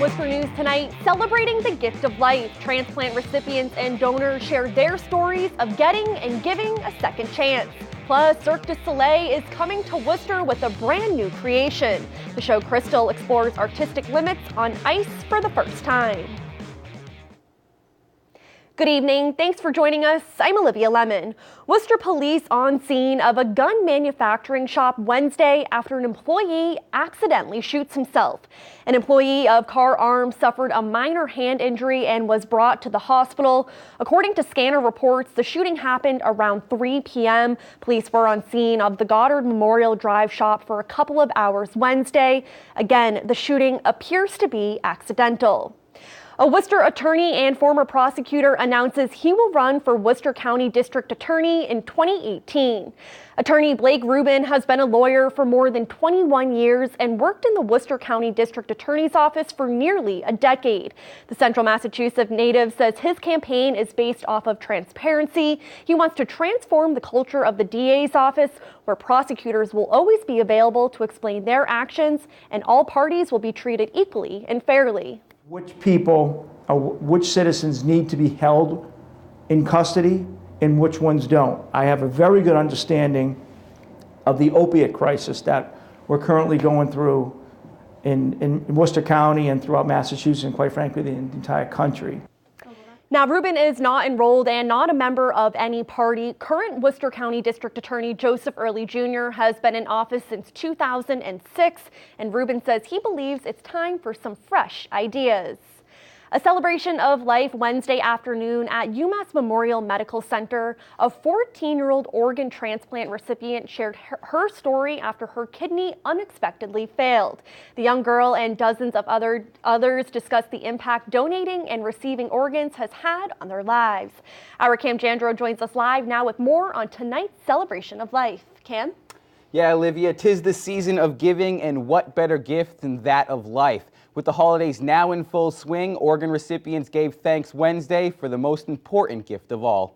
Worcester News tonight, celebrating the gift of life. Transplant recipients and donors share their stories of getting and giving a second chance. Plus, Cirque du Soleil is coming to Worcester with a brand new creation. The show Crystal explores artistic limits on ice for the first time. Good evening. Thanks for joining us. I'm Olivia Lemon. Worcester police on scene of a gun manufacturing shop Wednesday after an employee accidentally shoots himself. An employee of Car Arms suffered a minor hand injury and was brought to the hospital. According to scanner reports, the shooting happened around 3 p.m. Police were on scene of the Goddard Memorial Drive shop for a couple of hours Wednesday. Again, the shooting appears to be accidental. A Worcester attorney and former prosecutor announces he will run for Worcester County District Attorney in 2018. Attorney Blake Rubin has been a lawyer for more than 21 years and worked in the Worcester County District Attorney's office for nearly a decade. The Central Massachusetts native says his campaign is based off of transparency. He wants to transform the culture of the DA's office, where prosecutors will always be available to explain their actions and all parties will be treated equally and fairly. Which people, which citizens need to be held in custody and which ones don't. I have a very good understanding of the opiate crisis that we're currently going through in Worcester County and throughout Massachusetts and quite frankly the entire country. Now, Rubin is not enrolled and not a member of any party. Current Worcester County District Attorney Joseph Early Jr. has been in office since 2006, and Rubin says he believes it's time for some fresh ideas. A celebration of life Wednesday afternoon at UMass Memorial Medical Center. A 14-year-old organ transplant recipient shared her story after her kidney unexpectedly failed. The young girl and dozens of others discussed the impact donating and receiving organs has had on their lives. Our Cam Jandro joins us live now with more on tonight's celebration of life. Cam? Yeah, Olivia, 'tis the season of giving, and what better gift than that of life? With the holidays now in full swing, organ recipients gave thanks Wednesday for the most important gift of all.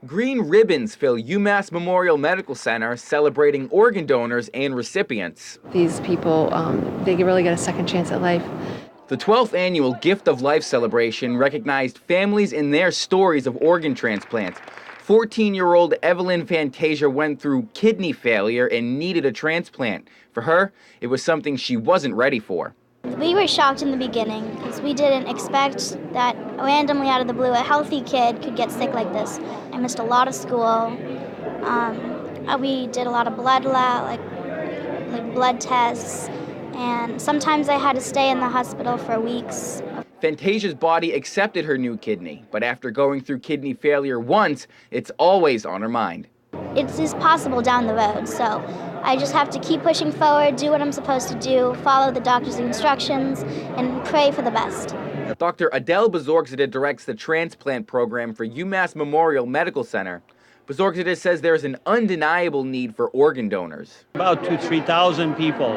Green ribbons fill UMass Memorial Medical Center, celebrating organ donors and recipients. These people, they really get a second chance at life. The 12th annual Gift of Life celebration recognized families in their stories of organ transplants. 14-year-old Evelyn Fantasia went through kidney failure and needed a transplant. For her, it was something she wasn't ready for. We were shocked in the beginning because we didn't expect that randomly out of the blue a healthy kid could get sick like this. I missed a lot of school. We did a lot of blood blood tests, and sometimes I had to stay in the hospital for weeks. Fantasia's body accepted her new kidney, but after going through kidney failure once, it's always on her mind. It is possible down the road, so I just have to keep pushing forward, do what I'm supposed to do, follow the doctor's instructions, and pray for the best. Dr. Adele Bazorgzadeh directs the transplant program for UMass Memorial Medical Center. Bazorgzadeh says there is an undeniable need for organ donors. About 2,000 to 3,000 people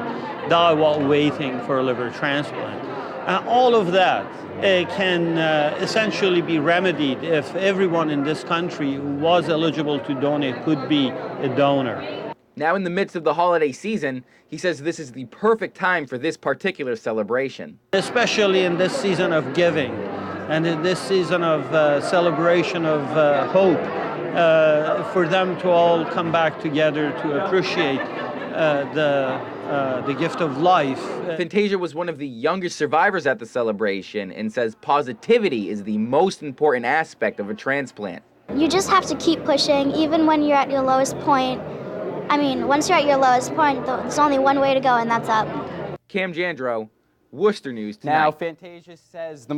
die while waiting for a liver transplant. All of that can essentially be remedied if everyone in this country who was eligible to donate could be a donor. Now in the midst of the holiday season, he says this is the perfect time for this particular celebration. Especially in this season of giving and in this season of celebration of hope, for them to all come back together to appreciate the gift of life. Fantasia was one of the youngest survivors at the celebration and says positivity is the most important aspect of a transplant. You just have to keep pushing, even when you're at your lowest point. I mean, once you're at your lowest point, there's only one way to go, and that's up. Cam Jandro, Worcester News tonight. Now, Fantasia says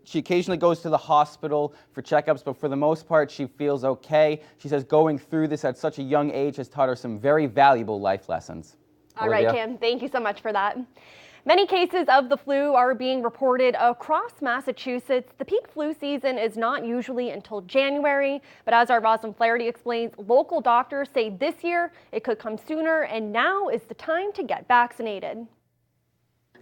she occasionally goes to the hospital for checkups, but for the most part, she feels okay. She says going through this at such a young age has taught her some very valuable life lessons. All right, Cam, thank you so much for that. Many cases of the flu are being reported across Massachusetts. The peak flu season is not usually until January, but as our Roslyn Flaherty explains, local doctors say this year it could come sooner, and now is the time to get vaccinated.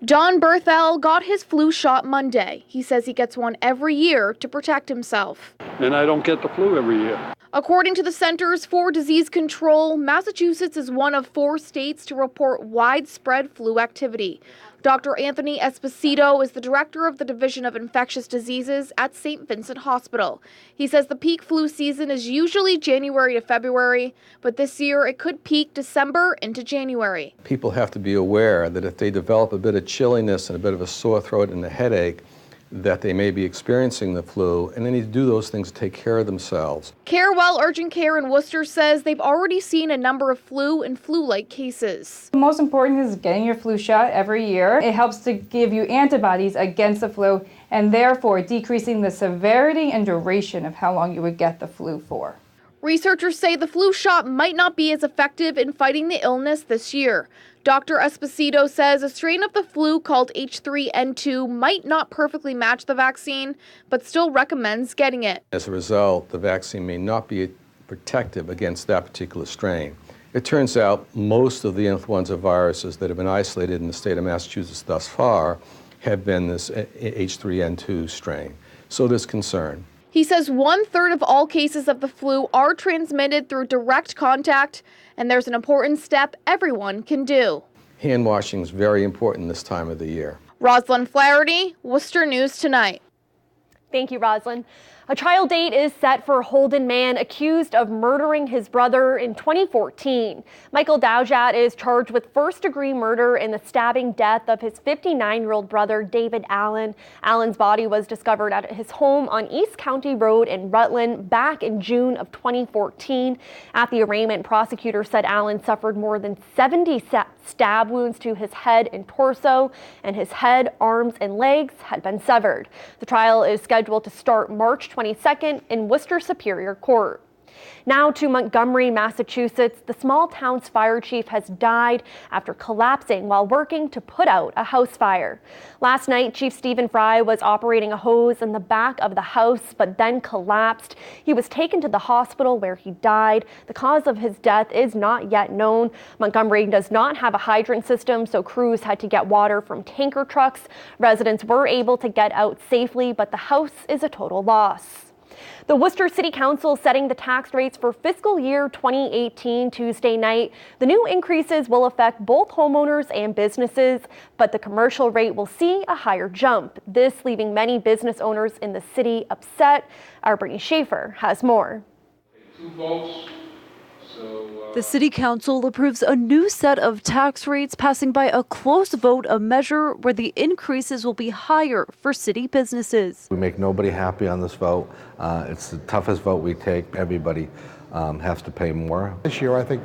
John Berthel got his flu shot Monday. He says he gets one every year to protect himself. And I don't get the flu every year. According to the Centers for Disease Control, Massachusetts is one of 4 states to report widespread flu activity. Dr. Anthony Esposito is the director of the Division of Infectious Diseases at St. Vincent Hospital. He says the peak flu season is usually January to February, but this year it could peak December into January. People have to be aware that if they develop a bit of chilliness and a bit of a sore throat and a headache, that they may be experiencing the flu, and they need to do those things to take care of themselves. Carewell Urgent Care in Worcester says they've already seen a number of flu and flu-like cases. The most important is getting your flu shot every year. It helps to give you antibodies against the flu and therefore decreasing the severity and duration of how long you would get the flu for. Researchers say the flu shot might not be as effective in fighting the illness this year. Dr. Esposito says a strain of the flu called H3N2 might not perfectly match the vaccine, but still recommends getting it. As a result, the vaccine may not be protective against that particular strain. It turns out most of the influenza viruses that have been isolated in the state of Massachusetts thus far have been this H3N2 strain. So there's concern. He says 1/3 of all cases of the flu are transmitted through direct contact, and there's an important step everyone can do. Hand washing is very important this time of the year. Rosalind Flaherty, Worcester News Tonight. Thank you, Rosalind. A trial date is set for Holden man accused of murdering his brother in 2014. Michael Dowjat is charged with first-degree murder in the stabbing death of his 59-year-old brother, David Allen. Allen's body was discovered at his home on East County Road in Rutland back in June of 2014. At the arraignment, prosecutors said Allen suffered more than 70 stab wounds to his head and torso, and his head, arms, and legs had been severed. The trial is scheduled to start March 22nd in Worcester Superior Court. Now to Montgomery, Massachusetts. The small town's fire chief has died after collapsing while working to put out a house fire. Last night, Chief Stephen Fry was operating a hose in the back of the house, but then collapsed. He was taken to the hospital where he died. The cause of his death is not yet known. Montgomery does not have a hydrant system, so crews had to get water from tanker trucks. Residents were able to get out safely, but the house is a total loss. The Worcester City Council setting the tax rates for fiscal year 2018 Tuesday night. The new increases will affect both homeowners and businesses, but the commercial rate will see a higher jump. This leaving many business owners in the city upset. Our Brittany Schaefer has more. 2 votes. The City Council approves a new set of tax rates, passing by a close vote a measure where the increases will be higher for city businesses. We make nobody happy on this vote. It's the toughest vote we take. Everybody has to pay more. This year, I think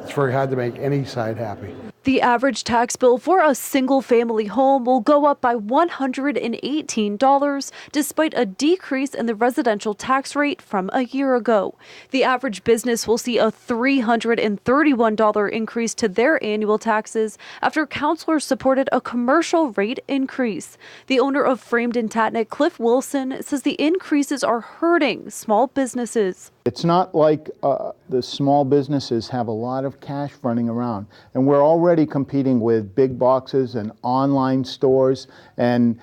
it's very hard to make any side happy. The average tax bill for a single-family home will go up by $118, despite a decrease in the residential tax rate from a year ago. The average business will see a $331 increase to their annual taxes after councilors supported a commercial rate increase. The owner of Framed in Tatnick, Cliff Wilson, says the increases are hurting small businesses. It's not like the small businesses have a lot of cash running around, and we're already competing with big boxes and online stores, and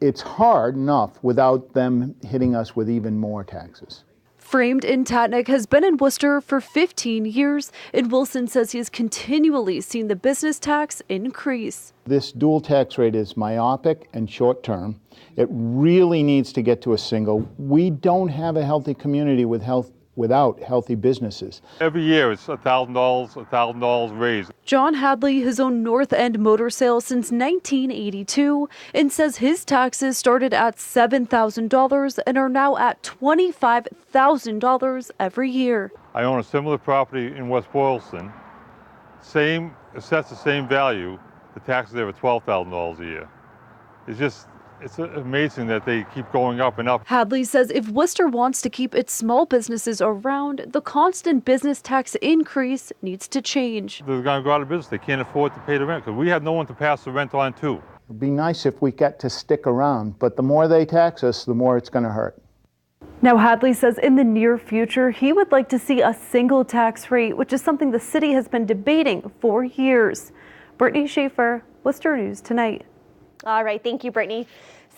it's hard enough without them hitting us with even more taxes. Framed in Tatnick has been in Worcester for 15 years, and Wilson says he has continually seen the business tax increase. This dual tax rate is myopic and short-term. It really needs to get to a single. We don't have a healthy community without healthy businesses. Every year it's $1,000 raised. John Hadley has owned North End Motor Sales since 1982 and says his taxes started at $7,000 and are now at $25,000 every year. I own a similar property in West Boylston. Assessed the same value. The taxes there are $12,000 a year. It's amazing that they keep going up and up. Hadley says if Worcester wants to keep its small businesses around, the constant business tax increase needs to change. They're going to go out of business. They can't afford to pay the rent because we have no one to pass the rent on to. It'd be nice if we get to stick around, but the more they tax us, the more it's going to hurt. Now, Hadley says in the near future, he would like to see a single tax rate, which is something the city has been debating for years. Brittany Schaefer, Worcester News Tonight. All right, thank you, Brittany.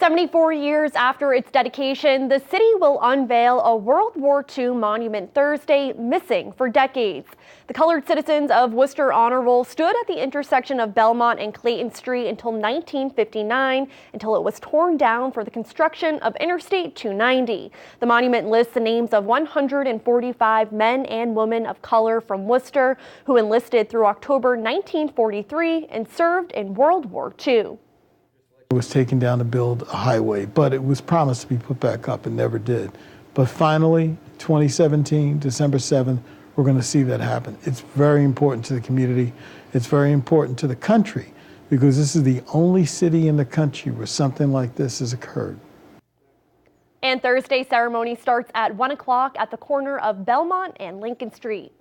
74 years after its dedication, the city will unveil a World War II monument Thursday, missing for decades. The colored citizens of Worcester Honor Roll stood at the intersection of Belmont and Clayton Street until 1959, until it was torn down for the construction of Interstate 290. The monument lists the names of 145 men and women of color from Worcester who enlisted through October 1943 and served in World War II. It was taken down to build a highway, but it was promised to be put back up and never did. But finally, 2017, December 7th, we're going to see that happen. It's very important to the community. It's very important to the country because this is the only city in the country where something like this has occurred. And Thursday's ceremony starts at 1 o'clock at the corner of Belmont and Lincoln Street.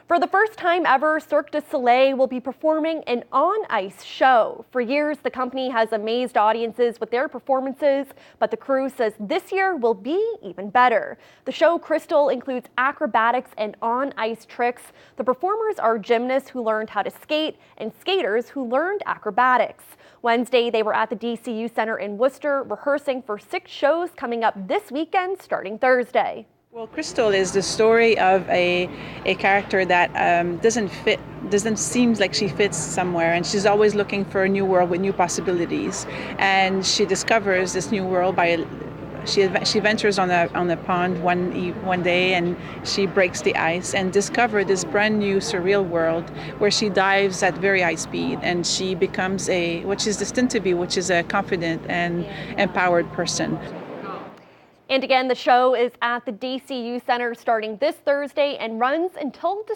For the first time ever, Cirque du Soleil will be performing an on-ice show. For years, the company has amazed audiences with their performances, but the crew says this year will be even better. The show, Crystal, includes acrobatics and on-ice tricks. The performers are gymnasts who learned how to skate and skaters who learned acrobatics. Wednesday, they were at the DCU Center in Worcester rehearsing for 6 shows coming up this weekend starting Thursday. Well, Crystal is the story of a character that doesn't seem like she fits somewhere, and she's always looking for a new world with new possibilities. And she discovers this new world by she ventures on a pond one day, and she breaks the ice and discovers this brand new surreal world where she dives at very high speed, and she becomes what she's destined to be, which is a confident and empowered person. And again, the show is at the DCU Center starting this Thursday and runs until December.